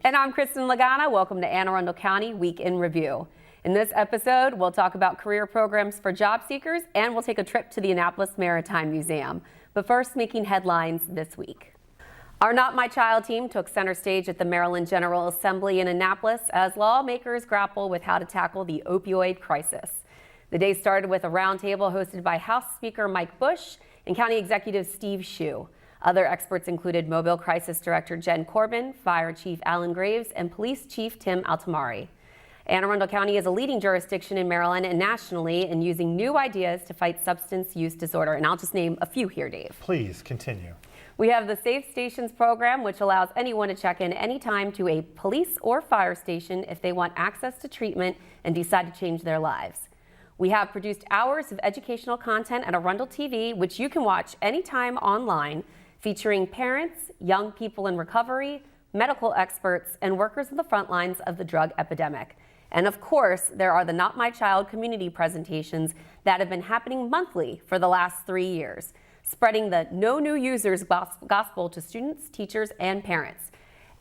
And I'm Kristen Lagana. Welcome to Anne Arundel County Week in Review. In this episode, we'll talk about career programs for job seekers and we'll take a trip to the Annapolis Maritime Museum. But first, making headlines this week. Our Not My Child team took center stage at the Maryland General Assembly in Annapolis as lawmakers grapple with how to tackle the opioid crisis. The day started with a roundtable hosted by House Speaker Mike Bush and County Executive Steve Hsu. Other experts included Mobile Crisis Director Jen Corbin, Fire Chief Alan Graves, and Police Chief Tim Altamari. Anne Arundel County is a leading jurisdiction in Maryland and nationally in using new ideas to fight substance use disorder. And I'll just name a few here, Dave. Please continue. We have the Safe Stations program, which allows anyone to check in anytime to a police or fire station if they want access to treatment and decide to change their lives. We have produced hours of educational content at Arundel TV, which you can watch anytime online, featuring parents, young people in recovery, medical experts, and workers on the front lines of the drug epidemic. And of course, there are the Not My Child community presentations that have been happening monthly for the last 3 years, spreading the no new users gospel to students, teachers, and parents.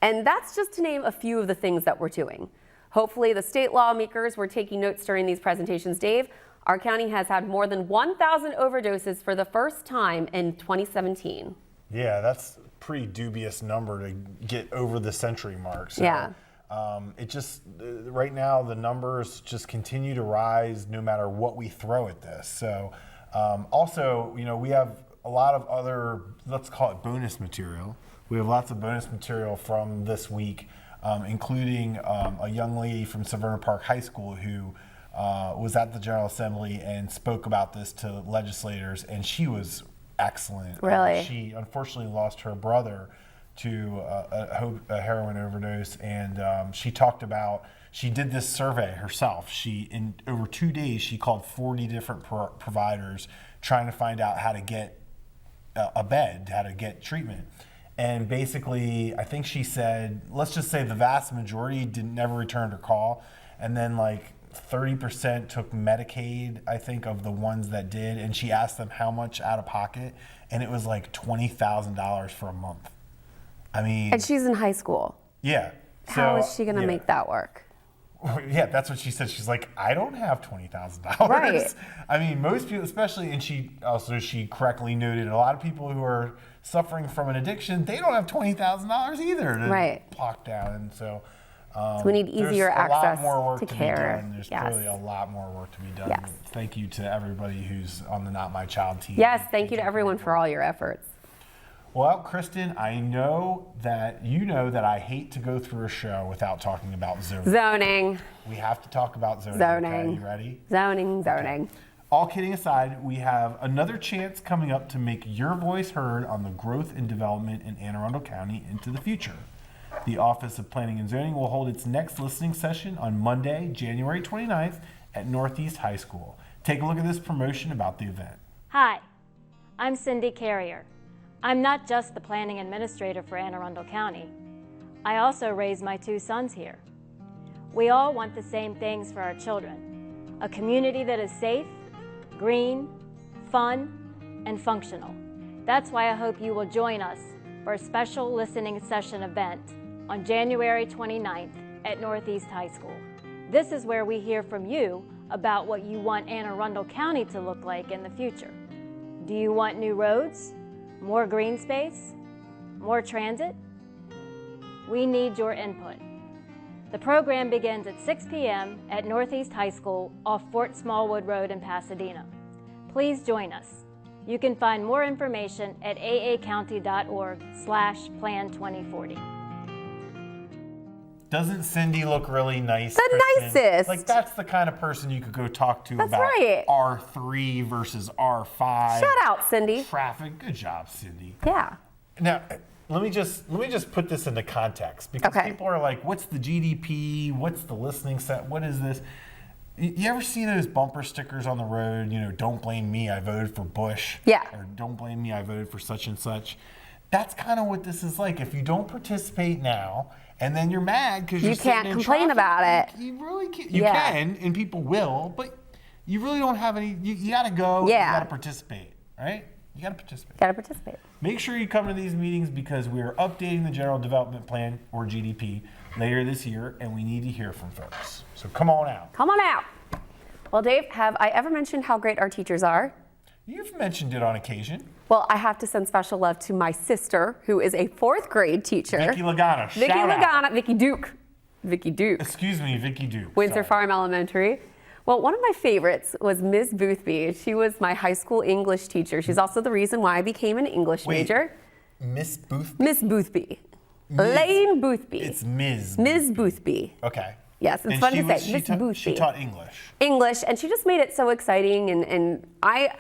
And that's just to name a few of the things that we're doing. Hopefully the state lawmakers were taking notes during these presentations. Dave, our county has had more than 1,000 overdoses for the first time in 2017. Yeah, that's a pretty dubious number to get over the century mark. So, yeah. It just, right now, the numbers just continue to rise no matter what we throw at this. So, also, you know, we have a lot of other, let's call it bonus material. We have lots of bonus material from this week, including a young lady from Severna Park High School who was at the General Assembly and spoke about this to legislators, and she was excellent. Really? She unfortunately lost her brother to a heroin overdose, and she talked about, she did this survey herself. In over 2 days, she called 40 different providers trying to find out how to get a bed, how to get treatment. And basically, I think she said, let's just say the vast majority never returned her call, and then like 30% took Medicaid, I think, of the ones that did, and she asked them how much out of pocket, and it was like $20,000 for a month. I mean, And she's in high school. Yeah. How is she going to make that work? Yeah, that's what she said. She's like, I don't have $20,000. Right. I mean, most people, especially, and she correctly noted, a lot of people who are suffering from an addiction, they don't have $20,000 either to lock down, and so we need easier access to care. There's clearly a lot more work to be done. Yes. Thank you to everybody who's on the Not My Child team. Yes, thank you to everyone for all your efforts. Well, Kristen, I know that you know that I hate to go through a show without talking about zoning. Zoning. We have to talk about zoning. Zoning. Okay, you ready? Zoning. Okay. All kidding aside, we have another chance coming up to make your voice heard on the growth and development in Anne Arundel County into the future. The Office of Planning and Zoning will hold its next listening session on Monday, January 29th at Northeast High School. Take a look at this promotion about the event. Hi, I'm Cindy Carrier. I'm not just the planning administrator for Anne Arundel County. I also raise my 2 sons here. We all want the same things for our children: a community that is safe, green, fun, and functional. That's why I hope you will join us for a special listening session event on January 29th at Northeast High School. This is where we hear from you about what you want Anne Arundel County to look like in the future. Do you want new roads? More green space? More transit? We need your input. The program begins at 6 p.m. at Northeast High School off Fort Smallwood Road in Pasadena. Please join us. You can find more information at aacounty.org/plan2040. Doesn't Cindy look really nice? The Kristen? nicest. Like, that's the kind of person you could go talk to That's about right. R3 versus R5. Shout out, Cindy. Traffic. Good job, Cindy. Yeah. Now, let me just put this into context, because people are like, what's the GDP? What's the listening set? What is this? You ever see those bumper stickers on the road, you know, don't blame me, I voted for Bush. Yeah. Or don't blame me, I voted for such and such. That's kind of what this is like. If you don't participate now, and then you're mad because you can't complain about it. You really can't. You can, and people will, but you really don't have any. You got to go. Yeah. You got to participate, right? You got to participate. Got to participate. Make sure you come to these meetings because we are updating the General Development Plan, or GDP. later this year, and we need to hear from folks. So come on out. Come on out. Well, Dave, have I ever mentioned how great our teachers are? You've mentioned it on occasion. Well, I have to send special love to my sister, who is a 4th grade teacher. Vicky Lagana, Vicky shout out. Lagana, Vicky Duke. Vicky Duke. Excuse me, Vicky Duke. Windsor Sorry. Farm Elementary. Well, one of my favorites was Ms. Boothby. She was my high school English teacher. She's also the reason why I became an English major. Miss Booth. Miss Boothby. Ms. Lane Boothby. It's Ms. Ms. Boothby. Okay. Yes, it's And fun she to was- say. she Miss ta- Boothby. She taught English. English, and she just made it so exciting. And I,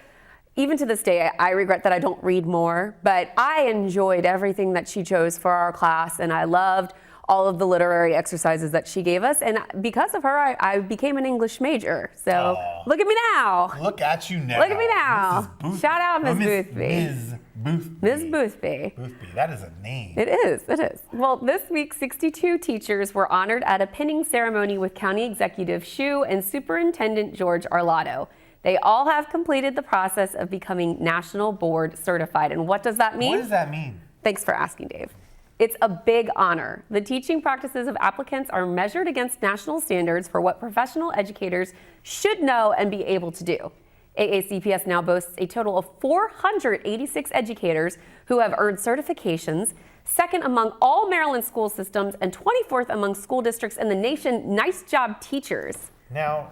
even to this day, I regret that I don't read more, but I enjoyed everything that she chose for our class, and I loved all of the literary exercises that she gave us. And because of her, I became an English major. So Aw. look at me now. Look at you now. Look at me now. Mrs. Booth- Shout out Ms. Miss- Boothby. Ms. Boothby. Ms. Boothby. Boothby. That is a name. It is, it is. Well, this week, 62 teachers were honored at a pinning ceremony with County Executive Shu and Superintendent George Arlotto. They all have completed the process of becoming National Board Certified. And what does that mean? What does that mean? Thanks for asking, Dave. It's a big honor. The teaching practices of applicants are measured against national standards for what professional educators should know and be able to do. AACPS now boasts a total of 486 educators who have earned certifications, second among all Maryland school systems and 24th among school districts in the nation. Nice job, teachers. Now,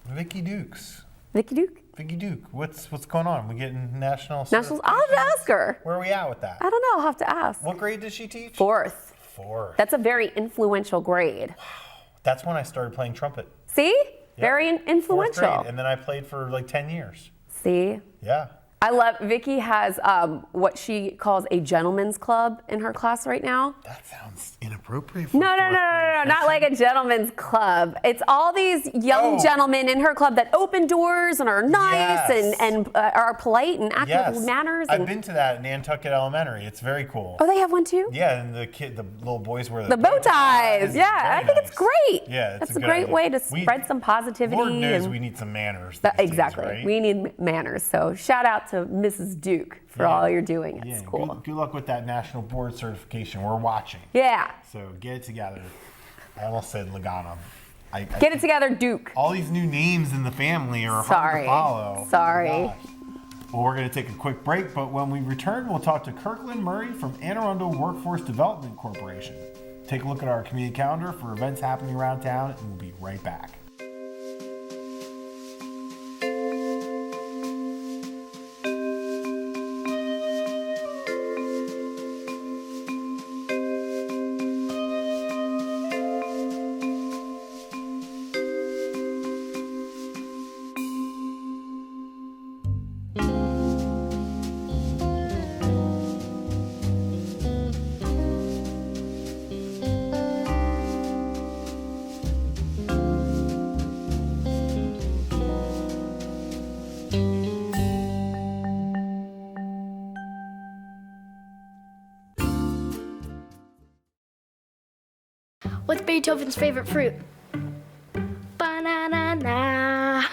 Vicky Dukes. Vicky Duke? Vicky Duke, what's going on? We getting national? Nationals? I'll have to certifications? ask her. Where are we at with that? I don't know. I'll have to ask. What grade does she teach? 4th. 4th. That's a very influential grade. That's when I started playing trumpet. See? Very Fourth influential. grade, and then I played for like 10 years. See? Yeah. I love, Vicky has what she calls a gentleman's club in her class right now. That sounds inappropriate. For No, not like a gentleman's club. It's all these young Oh. gentlemen in her club that open doors and are nice Yes. and are polite and act Yes. with manners. I've And, been to that in Nantucket Elementary. It's very cool. oh, they have one too? Yeah, and the little boys wear The bow ties. It's Yeah, I very think it's nice. great. Yeah, it's That's a a good great idea. way to We- spread some positivity. Lord knows and we need some manners. that- these days, exactly. right? We need manners. So shout out to Mrs. Duke for Yeah. all you're doing at Yeah, school. good luck with that national board certification. We're watching. Yeah. So get it together. I almost said Lagana. I Get it together, Duke. All these new names in the family are hard Sorry. to follow. Sorry. Oh my gosh. Well, we're going to take a quick break, but when we return, we'll talk to Kirkland Murray from Anne Arundel Workforce Development Corporation. Take a look at our community calendar for events happening around town, and we'll be right back. What's Beethoven's favorite fruit? Banana.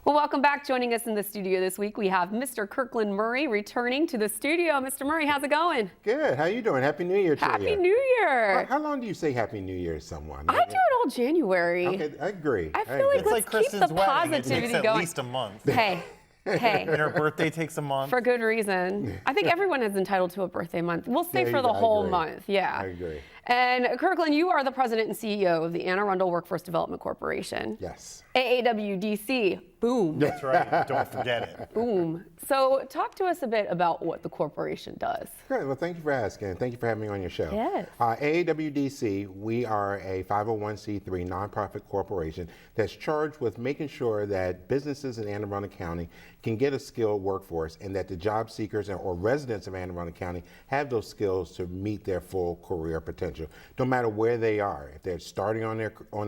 Well, welcome back. Joining us in the studio this week, we have Mr. Kirkland Murray returning to the studio. Mr. Murray, how's it going? Good. How you doing? Happy New Year to you. Happy New Year. How long do you say Happy New Year to someone? I do it all January. Okay, I agree. I feel like It's like let's keep Kristen's the wedding. It takes positivity at going. least a month. Hey, hey. And her birthday takes a month. For good reason. I think everyone is entitled to a birthday month. We'll stay Yeah, for the I whole agree. month. Yeah. I agree. And Kirkland, you are the president and CEO of the Anne Arundel Workforce Development Corporation. Yes. AAWDC. Boom. That's right. Don't forget it. Boom. So talk to us a bit about what the corporation does. Great. Well, thank you for asking. Thank you for having me on your show. Yes. AAWDC, we are a 501c3 nonprofit corporation that's charged with making sure that businesses in Anne Arundel County can get a skilled workforce and that the job seekers or residents of Anne Arundel County have those skills to meet their full career potential, no matter where they are. If they're starting on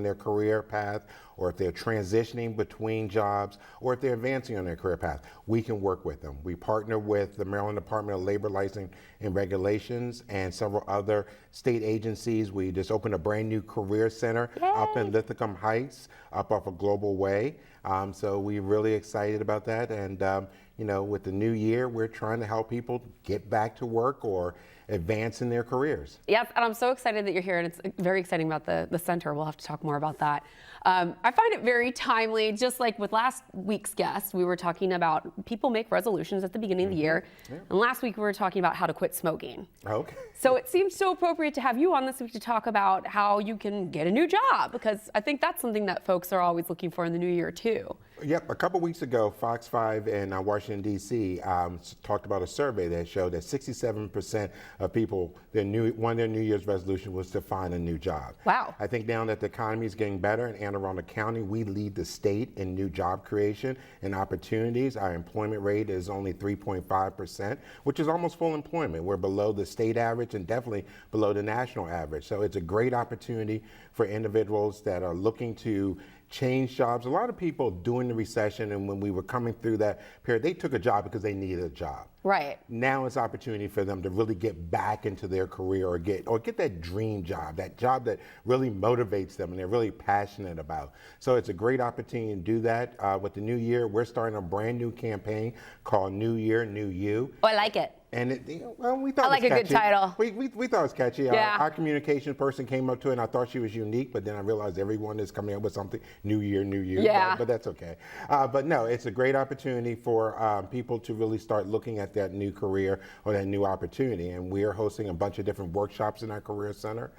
their career path or if they're transitioning between jobs, jobs, or if they're advancing on their career path, we can work with them. We partner with the Maryland Department of Labor Licensing and Regulations and several other state agencies. We just opened a brand new career center up in Linthicum Heights, up off of Global Way. So we're really excited about that. And you know, with the new year, we're trying to help people get back to work or advance in their careers. Yep, and I'm so excited that you're here, and it's very exciting about the center. We'll have to talk more about that. I find it very timely, just like with last week's guest, we were talking about people make resolutions at the beginning of the year, and last week we were talking about how to quit smoking. Okay. So it seems so appropriate to have you on this week to talk about how you can get a new job, because I think that's something that folks are always looking for in the new year too. Yep, a couple weeks ago, Fox 5 in Washington, D.C. Talked about a survey that showed that 67% of people, one of their New Year's resolution was to find a new job. Wow. I think now that the economy is getting better in Anne Arundel County, we lead the state in new job creation and opportunities. Our employment rate is only 3.5%, which is almost full employment. We're below the state average and definitely below the national average. So it's a great opportunity for individuals that are looking to change jobs. A lot of people during the recession and when we were coming through that period, they took a job because they needed a job. Right. Now it's opportunity for them to really get back into their career or get that dream job, that job that really motivates them and they're really passionate about. So it's a great opportunity to do that. With the new year, we're starting a brand new campaign called New Year, New You. Oh, I like it. And we thought I like it was a good catchy. title. We thought it was catchy. Yeah. Our communications person came up to it, and I thought she was unique, but then I realized everyone is coming up with something, New Year, New You. Yeah. But that's okay. But no, it's a great opportunity for people to really start looking at that new career or that new opportunity. And we are hosting a bunch of different workshops in our career center.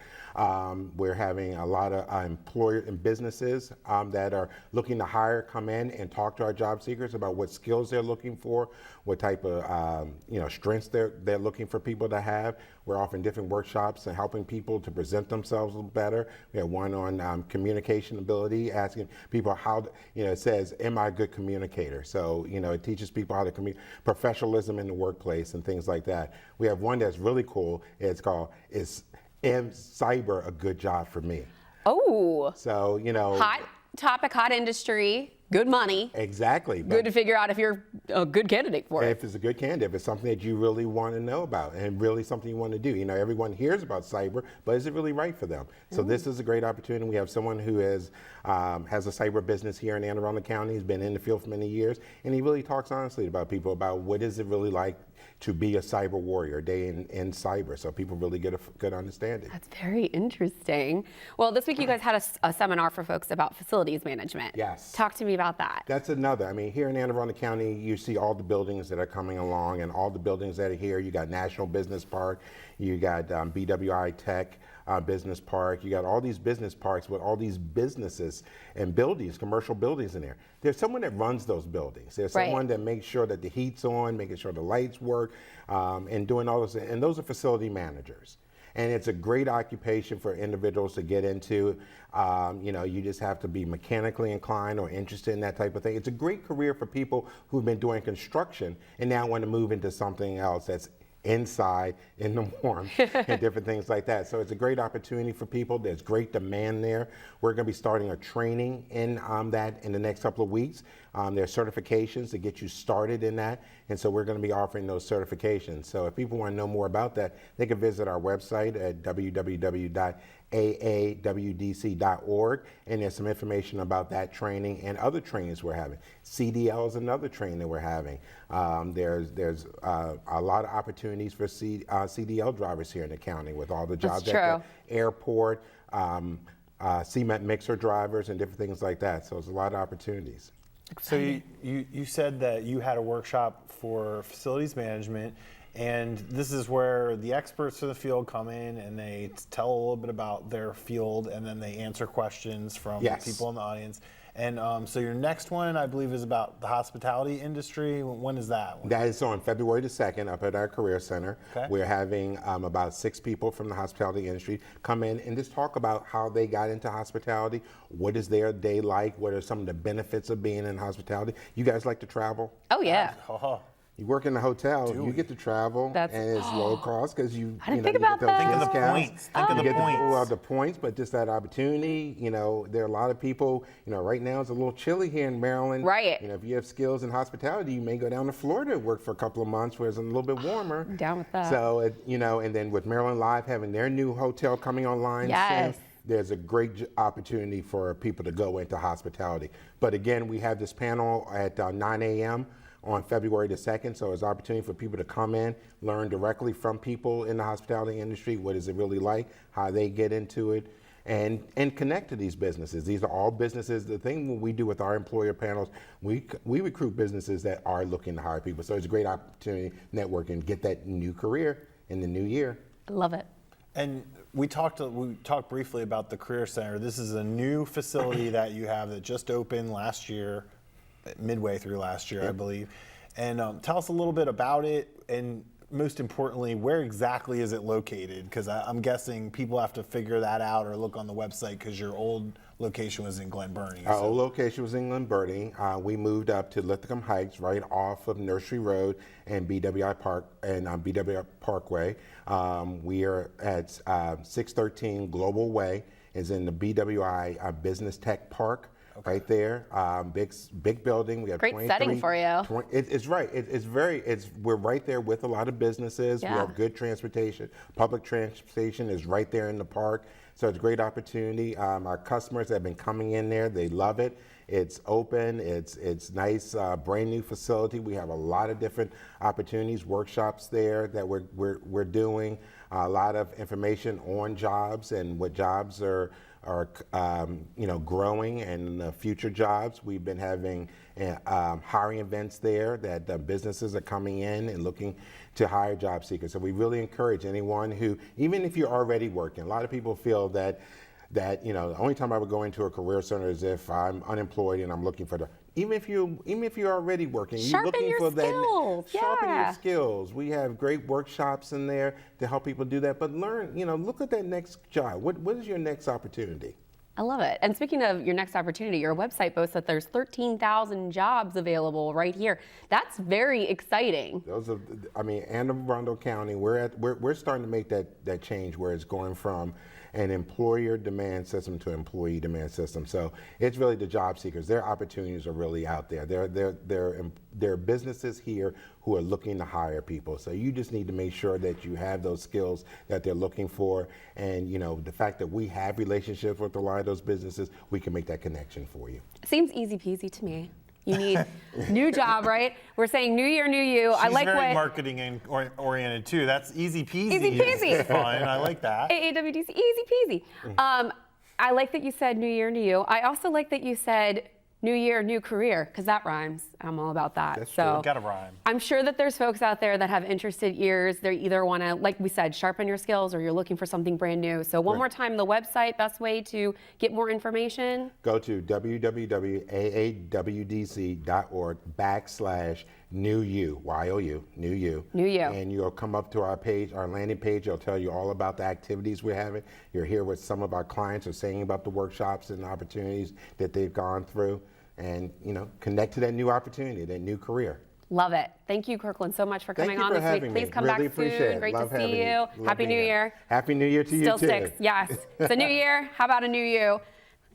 We're having a lot of employers and businesses that are looking to hire come in and talk to our job seekers about what skills they're looking for, what type of strengths they're looking for people to have. We're offering different workshops and helping people to present themselves a little better. We have one on communication ability, asking people how, it says, am I a good communicator? So, it teaches people how to professionalism in the workplace and things like that. We have one that's really cool. It's called, Is cyber a good job for me? Oh. So, Hot topic, hot industry, good money. Exactly. Good to figure out if you're a good candidate for it. If it's a good candidate, if it's something that you really want to know about and really something you want to do. Everyone hears about cyber, but is it really right for them? So this is a great opportunity. We have someone who has a cyber business here in Anne Arundel County. He's been in the field for many years, and he really talks honestly about people about what is it really like to be a cyber warrior, day in cyber, so people really get a good understanding. That's very interesting. Well, this week you guys had a seminar for folks about facilities management. Yes. Talk to me about that. That's another. Here in Anne Arundel County, you see all the buildings that are coming along and all the buildings that are here. You got National Business Park, you got BWI Tech Business Park, you got all these business parks with all these businesses and buildings, commercial buildings in there. There's someone that runs those buildings. There's someone that makes sure that the heat's on, making sure the lights work, and doing all those. And those are facility managers. And it's a great occupation for individuals to get into. You just have to be mechanically inclined or interested in that type of thing. It's a great career for people who've been doing construction and now want to move into something else that's inside in the warmth and different things like that. So it's a great opportunity for people. There's great demand there. We're going to be starting a training in that in the next couple of weeks. There's certifications to get you started in that. And so we're going to be offering those certifications. So if people want to know more about that, they can visit our website at www.aawdc.org, and there's some information about that training and other trainings we're having. CDL is another training that we're having. There's a lot of opportunities for CDL drivers here in the county with all the jobs at the airport, cement mixer drivers, and different things like that. So there's a lot of opportunities. So you said that you had a workshop for facilities management, and this is where the experts in the field come in and they tell a little bit about their field, and then they answer questions from people in the audience. And so your next one, I believe, is about the hospitality industry. When is that? That is on February the 2nd up at our Career Center. Okay. We're having about 6 people from the hospitality industry come in and just talk about how they got into hospitality, what is their day like, what are some of the benefits of being in hospitality. You guys like to travel? Oh, yeah. You work in a hotel, you get to travel, That's- and it's low cost because you. I didn't you know, think you about get those that. Think of the discounts. points. Think of You the get points. the points, but just that opportunity. You know, there are a lot of people. You know, right now it's a little chilly here in Maryland. Right. You know, if you have skills in hospitality, you may go down to Florida and work for a couple of months where it's a little bit warmer. I'm down with that. So, you know, and then with Maryland Live having their new hotel coming online Yes. soon, there's a great opportunity for people to go into hospitality. But again, we have this panel at 9 a.m. on February the 2nd, so it's an opportunity for people to come in, learn directly from people in the hospitality industry, what is it really like, how they get into it, and connect to these businesses. These are all businesses. The thing what we do with our employer panels, we recruit businesses that are looking to hire people. So it's a great opportunity to network and get that new career in the new year. I love it. And we talked briefly about the Career Center. This is a new facility that you have that just opened last year, midway through last year, I believe. And tell us a little bit about it, and most importantly, where exactly is it located? Because I'm guessing people have to figure that out or look on the website because your old location was in Glen Burnie. Our old location was in Glen Burnie. We moved up to Lithicum Heights, right off of Nursery Road and BWI Park and BWI Parkway. We are at 613 Global Way. Is in the BWI Business Tech Park. Right there, big building. We have Great 23, setting for you. It's right. We're right there with a lot of businesses. Yeah. We have good transportation. Public transportation is right there in the park, so it's a great opportunity. Our customers have been coming in there. They love it. It's open. It's nice, brand new facility. We have a lot of different opportunities, workshops there that we're doing. A lot of information on jobs and what jobs are growing and future jobs. We've been having hiring events there that businesses are coming in and looking to hire job seekers. So we really encourage anyone who, even if you're already working, a lot of people feel that the only time I would go into a career center is if I'm unemployed and I'm looking for even if you're already working, you're Sharpen looking your for skills. that sharpen Yeah. your skills. We have great workshops in there to help people do that. But learn, look at that next job. What is your next opportunity? I love it. And speaking of your next opportunity, your website boasts that there's 13,000 jobs available right here. That's very exciting. Anne Arundel County, we're starting to make that change where it's going from an employer demand system to employee demand system. So it's really the job seekers. Their opportunities are really out there. There are businesses here who are looking to hire people. So you just need to make sure that you have those skills that they're looking for. And the fact that we have relationships with a lot of those businesses, we can make that connection for you. Seems easy peasy to me. You need new job, right? We're saying new year, new you. She's I like very what marketing oriented too. That's easy peasy. Easy peasy. It's fun. I like that. AAWDC, easy peasy. I like that you said new year, new you. I also like that you said new year, new career, because that rhymes. I'm all about that. That's so true. Gotta rhyme. I'm sure that there's folks out there that have interested ears. They either want to, like we said, sharpen your skills, or you're looking for something brand new. So one more time, the website, best way to get more information. Go to www.aawdc.org/new you, Y-O-U, new you. New you. And you'll come up to our page, our landing page. It'll tell you all about the activities we're having. You'll hear what some of our clients are saying about the workshops and the opportunities that they've gone through, and connect to that new opportunity, that new career. Love it. Thank you, Kirkland, so much for Thank coming you on for this week. having me. Please come Really back appreciate soon. it. Great Love to see having you. Love Happy being New here. Year. Happy New Year to you Still too. sticks. Yes. It's a new year. How about a new you?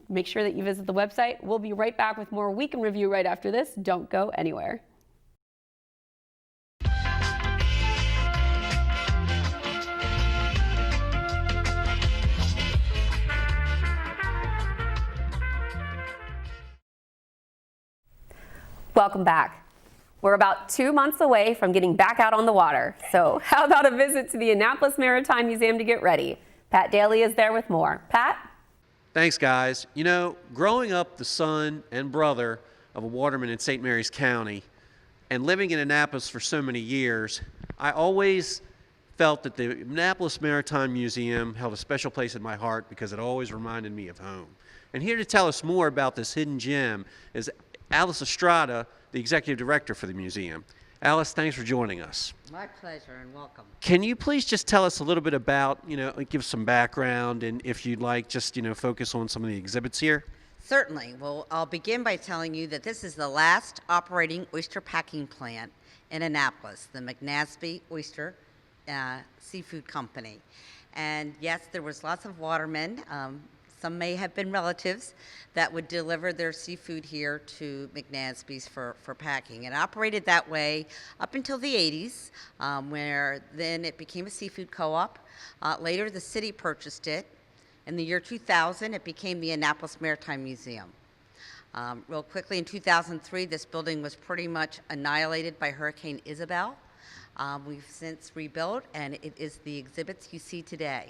Make sure that you visit the website. We'll be right back with more Week in Review right after this. Don't go anywhere. Welcome back. We're about 2 months away from getting back out on the water. So how about a visit to the Annapolis Maritime Museum to get ready? Pat Daly is there with more. Pat? Thanks, guys. Growing up the son and brother of a waterman in St. Mary's County and living in Annapolis for so many years, I always felt that the Annapolis Maritime Museum held a special place in my heart because it always reminded me of home. And here to tell us more about this hidden gem is Alice Estrada, the executive director for the museum. Alice, thanks for joining us. My pleasure and welcome. Can you please just tell us a little bit about, give some background, and if you'd like, just, focus on some of the exhibits here? Certainly. Well, I'll begin by telling you that this is the last operating oyster packing plant in Annapolis, the McNasby Oyster Seafood Company. And yes, there was lots of watermen. Some may have been relatives that would deliver their seafood here to McNasby's for packing. It operated that way up until the 80s, where then it became a seafood co-op. Later, the city purchased it. In the year 2000, it became the Annapolis Maritime Museum. Real quickly, in 2003, this building was pretty much annihilated by Hurricane Isabel. We've since rebuilt, and it is the exhibits you see today.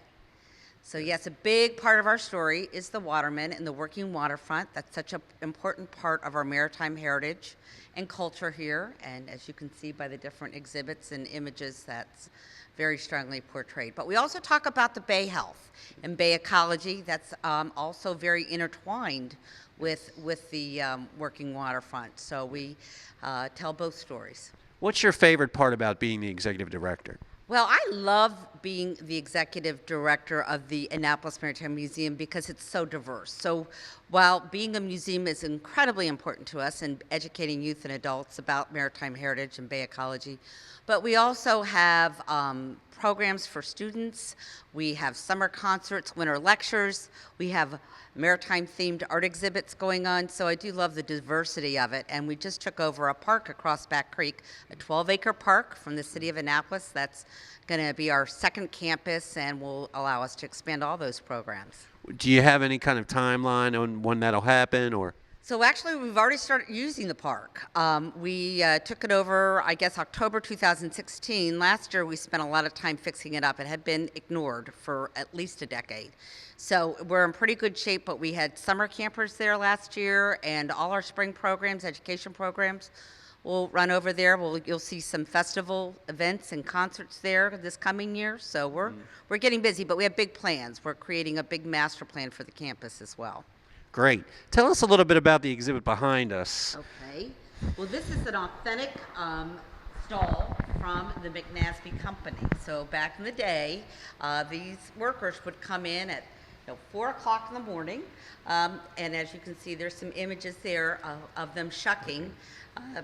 So yes, a big part of our story is the watermen and the working waterfront. That's such an important part of our maritime heritage and culture here. And as you can see by the different exhibits and images, that's very strongly portrayed. But we also talk about the bay health and bay ecology. That's also very intertwined with the working waterfront. So we tell both stories. What's your favorite part about being the executive director? Well, I love being the executive director of the Annapolis Maritime Museum because it's so diverse. So while being a museum is incredibly important to us and educating youth and adults about maritime heritage and bay ecology, but we also have programs for students. We have summer concerts, winter lectures. We have maritime-themed art exhibits going on, so I do love the diversity of it. And we just took over a park across Back Creek, a 12-acre park from the city of Annapolis. That's going to be our second campus and will allow us to expand all those programs. Do you have any kind of timeline on when that'll happen, or? So actually, we've already started using the park. We took it over, I guess, October 2016. Last year, we spent a lot of time fixing it up. It had been ignored for at least a decade. So we're in pretty good shape, but we had summer campers there last year, and all our spring programs, education programs, will run over there. You'll see some festival events and concerts there this coming year. So we're getting busy, but we have big plans. We're creating a big master plan for the campus as well. Great. Tell us a little bit about the exhibit behind us. Okay. Well, this is an authentic stall from the McNasby Company. So back in the day, these workers would come in at 4 o'clock in the morning, and as you can see, there's some images there of them shucking.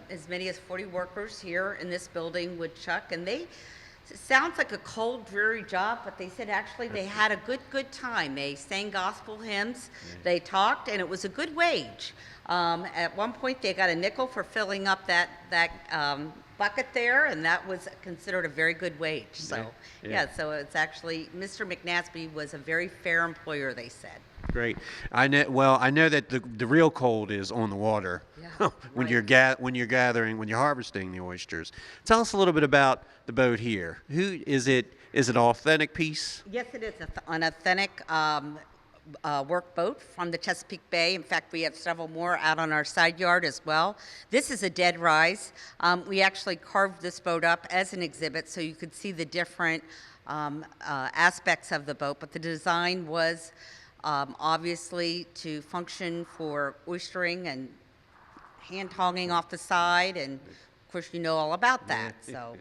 As many as 40 workers here in this building would shuck, and it sounds like a cold, dreary job, but they said actually they had a good time. They sang gospel hymns, they talked, and it was a good wage. At one point, they got a nickel for filling up that bucket there, and that was considered a very good wage. So, so it's actually, Mr. McNasby was a very fair employer, they said. Great. I know that the real cold is on the water when you're harvesting the oysters. Tell us a little bit about the boat here. Who is it? Is it an authentic piece? Yes, it is an authentic work boat from the Chesapeake Bay. In fact, we have several more out on our side yard as well. This is a dead rise. We actually carved this boat up as an exhibit so you could see the different aspects of the boat, but the design was obviously to function for oystering and hand tonguing off the side, and of course you know all about that. So,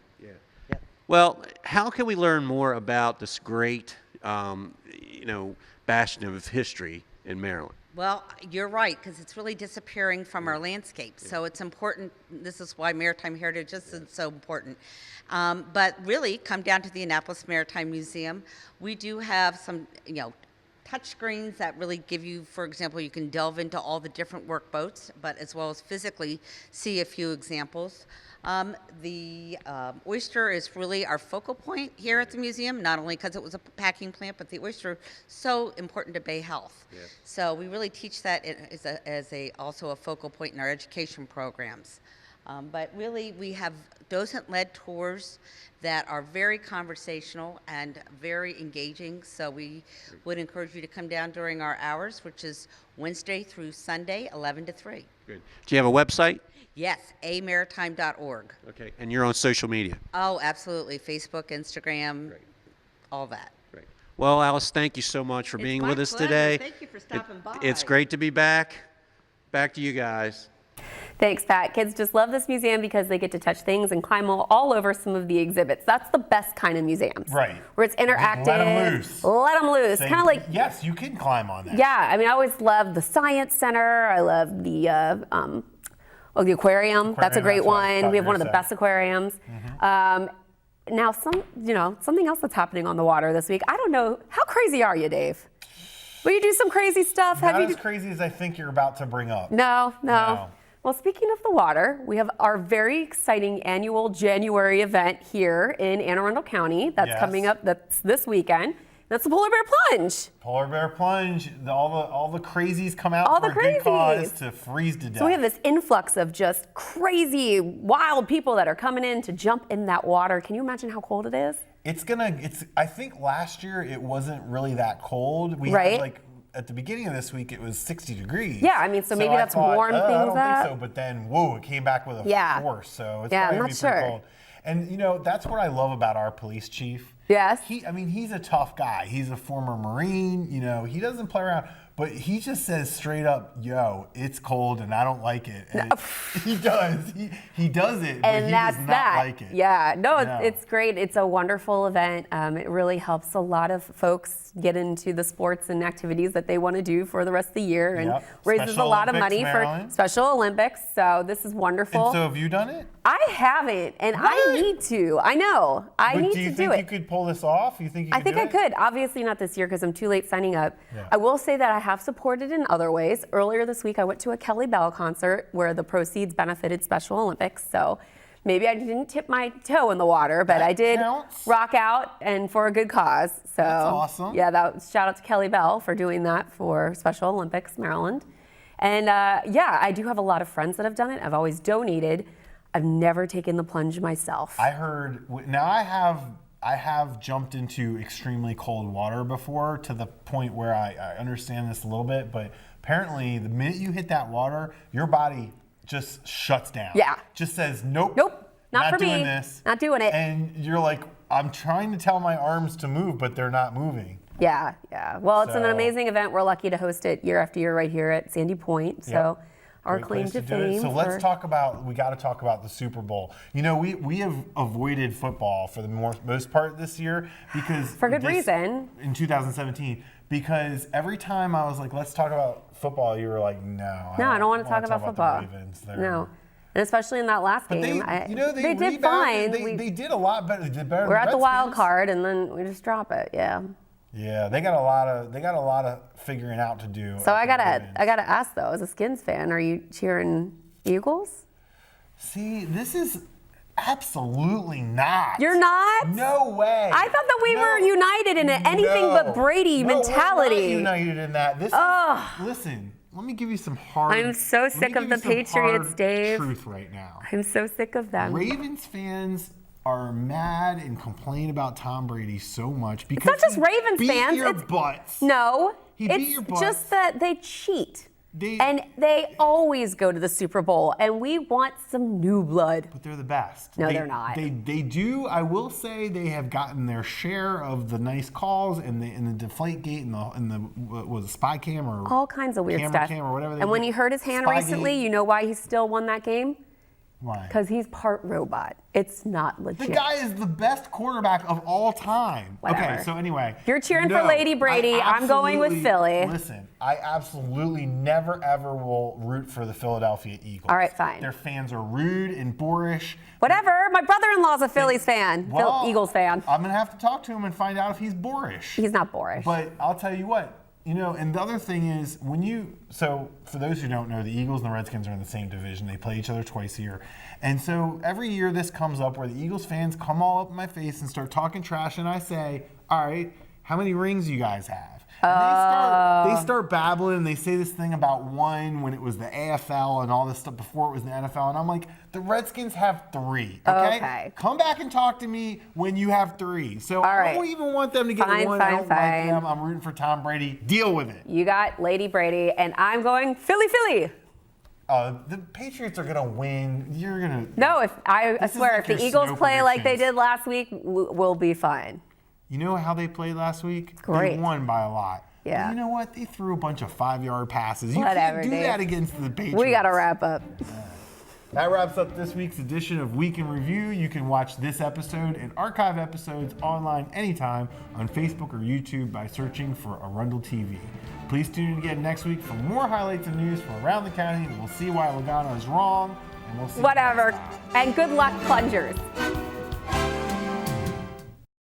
Well, how can we learn more about this great, bastion of history in Maryland? Well, you're right, because it's really disappearing from our landscape. So it's important. This is why maritime heritage is so important. But really, come down to the Annapolis Maritime Museum. We do have some, touch screens that really give you, for example, you can delve into all the different work boats, but as well as physically see a few examples. The oyster is really our focal point here at the museum, not only because it was a packing plant, but the oyster is so important to bay health. Yes. So we really teach that as also a focal point in our education programs. But really, we have docent-led tours that are very conversational and very engaging. So we would encourage you to come down during our hours, which is Wednesday through Sunday, 11 to 3. Good. Do you have a website? Yes, amaritime.org. Okay. And you're on social media? Oh, absolutely. Facebook, Instagram, all that. Great. Well, Alice, thank you so much for being with us today. Thank you for stopping by. It's great to be back. Back to you guys. Thanks, Pat. Kids just love this museum because they get to touch things and climb all over some of the exhibits. That's the best kind of museums. Right. Where it's interactive. Let them loose. Let them loose. Kind of like. Yes, you can climb on that. Yeah, I mean, I always loved the Science Center. I love the, Oh, the aquarium. That's a Aquarium, great that's what I one. thought We have you one of were the saying. best aquariums. Now, something else that's happening on the water this week. I don't know. How crazy are you, Dave? Will you do some crazy stuff? Not as crazy as I think you're about to bring up. No. No. Well, speaking of the water, we have our very exciting annual January event here in Anne Arundel County that's Yes. coming up. That's this weekend. That's the Polar Bear Plunge. Polar Bear Plunge. All the crazies come out All for the a good cause crazies. to freeze to death. So we have this influx of just crazy, wild people that are coming in to jump in that water. Can you imagine how cold it is? I think last year it wasn't really that cold. We Right. had like at the beginning of this week it was 60 degrees. Yeah, I mean, so maybe I that's thought, warmed I things don't up. think so, but then whoa, it came back with a Yeah. force. So it's Yeah, probably I'm gonna not be pretty sure. cold. And that's what I love about our police chief. Yes. He's a tough guy. He's a former Marine. He doesn't play around. But he just says straight up, "Yo, it's cold and I don't like it." And he does. He does it, but And he that's does not that. like it. Yeah, no, No. it's great. It's a wonderful event. It really helps a lot of folks get into the sports and activities that they want to do for the rest of the year, and Yep. raises Special a lot of Olympics, money Marilyn. for Special Olympics. So this is wonderful. And so have you done it? I haven't, and I What? need to. I know. I But need do you to think do you it. could pull this off? You think you I could think do I it? could. Obviously not this year because I'm too late signing up. Yeah. I will say that I have supported in other ways. Earlier this week, I went to a Kelly Bell concert where the proceeds benefited Special Olympics. So maybe I didn't tip my toe in the water, but That I did counts. rock out and for a good cause. So That's awesome. Yeah, shout out to Kelly Bell for doing that for Special Olympics Maryland. And yeah, I do have a lot of friends that have done it. I've always donated. I've never taken the plunge myself. I heard. Now I have jumped into extremely cold water before to the point where I understand this a little bit, but apparently the minute you hit that water, your body just shuts down. Yeah. Just says nope. Nope, not for doing me. This. Not doing it. And you're like, I'm trying to tell my arms to move, but they're not moving. Yeah, yeah. Well, it's an So- amazing event. We're lucky to host it year after year right here at Sandy Point. So Yep. our Great claim place to do it. fame. So let's for- talk about. We got to talk about the Super Bowl. We have avoided football for the most part this year because For good reason. In 2017, because every time I was like, let's talk about football, you were like, no. No, I don't want to talk wanna about football. The Ravens. No. And especially in that last But game, they did rebounded. fine. They did a lot better. They did better We're than at the wild Redskins. card, and then we just drop it. Yeah. Yeah, they got a lot of figuring out to do. So at I the gotta Ravens. ask though, as a Skins fan, are you cheering Eagles? See, this is absolutely not. You're not? No way. I thought that we No. were united in an anything but Brady No, mentality. We're not united in that. This Ugh. is, listen, let me give you some hard. I'm so let me sick of give the you some Patriots, hard Dave. Truth right now. I'm so sick of them. Ravens fans are mad and complain about Tom Brady so much because not just he Ravens beat fans, your it's- butts. No, He beat it's your butts. just that they cheat. They- And they always go to the Super Bowl, and we want some new blood. But they're the best. No, they're not. They do. I will say they have gotten their share of the nice calls and the deflate gate and the what was it, spy cam or All kinds of weird camera stuff. cam or whatever. They And when do. he hurt his hand Spygate. recently, you know why he still won that game? Why? Because he's part robot. It's not legit. The guy is the best quarterback of all time. Okay, Whatever. so anyway. You're cheering for Lady Brady. I'm going with Philly. Listen, I absolutely never ever will root for the Philadelphia Eagles. All right, fine. Their fans are rude and boorish. Whatever. My brother-in-law's a Phillies fan. Well, Eagles fan. I'm gonna have to talk to him and find out if he's boorish. He's not boorish. But I'll tell you what, and the other thing is so for those who don't know, the Eagles and the Redskins are in the same division. They play each other twice a year. And so every year this comes up where the Eagles fans come all up in my face and start talking trash, and I say, all right, how many rings you guys have? And they start babbling, and they say this thing about one when it was the AFL and all this stuff before it was the NFL. And I'm like, the Redskins have 3. Okay. Come back and talk to me when you have 3. So All I right. don't even want them to get Fine, one. I fine, don't fine. like them. I'm rooting for Tom Brady. Deal with it. You got Lady Brady, and I'm going Philly. The Patriots are gonna win. You're gonna. No, I This is swear, like if the your Eagles snow play like they predictions. did last week, we'll be fine. You know how they played last week? Great. They won by a lot. Yeah. But you know what? They threw a bunch of 5-yard passes. You Whatever, can't do Dave. that against the Patriots. We got to wrap up. That wraps up this week's edition of Week in Review. You can watch this episode and archive episodes online anytime on Facebook or YouTube by searching for Arundel TV. Please tune in again next week for more highlights and news from around the county. We'll see why Logano is wrong, and we'll see. Whatever. And good luck, plungers.